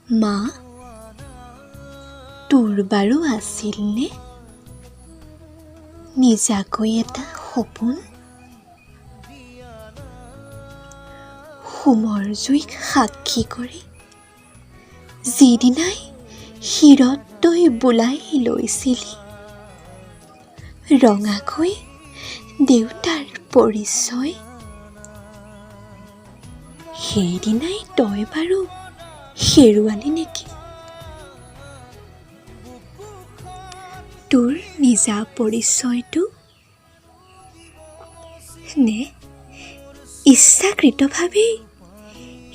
মা, তোৰ বাৰু আছিলনে নিজাকৈ এটা সপোন? হোমৰ জুইক সাক্ষী কৰি যিদিনাই শিৰত তই বোলাই লৈছিলি ৰঙাকৈ দেউতাৰ পৰিচয়, সেইদিনাই তই বাৰু হেৰুৱালি নেকি তোৰ নিজা পৰিচয়টো? নে ইচ্ছাকৃতভাৱেই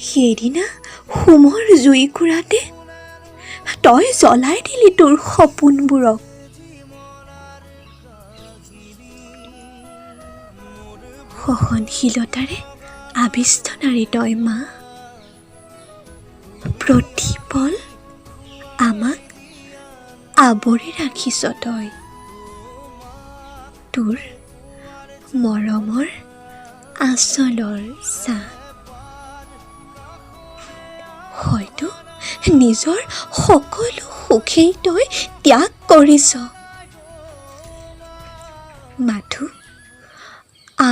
সেইদিনা হোমৰ জুইকুৰাতে তই জ্বলাই দিলি তোৰ সপোনবোৰক? সহনশীলতাৰে আবিষ্ট নাৰী তই মা, প্ৰতিপল আমাক আৱৰি ৰাখিছ তই তোৰ মৰমৰ আঁচলৰ ছাঁ। হয়তো নিজৰ সকলো সুখেই তই ত্যাগ কৰিছ মাথো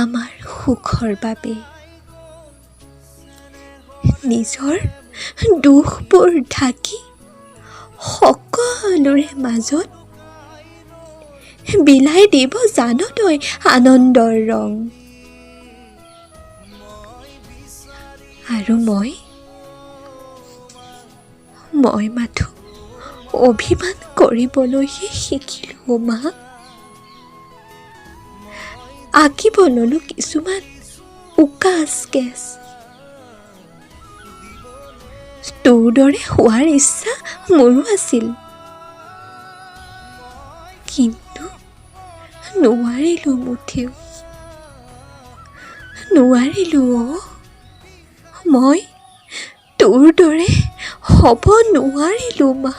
আমাৰ সুখৰ বাবে। নিজৰ দুখবোৰ ঢাকি সকলোৰে মাজত বিলাই দিব জান তই আনন্দৰ ৰং। আৰু মই মাথো অভিমান কৰিবলৈহে শিকিলো মা। আঁকিব ললো কিছুমান উকা স্কেচ, তোৰ দৰে হোৱাৰ ইচ্ছা মোৰো আছিল, কিন্তু নোৱাৰিলো মুঠেও নোৱাৰিলো। মই তোৰ দৰে হ'ব নোৱাৰিলো মা।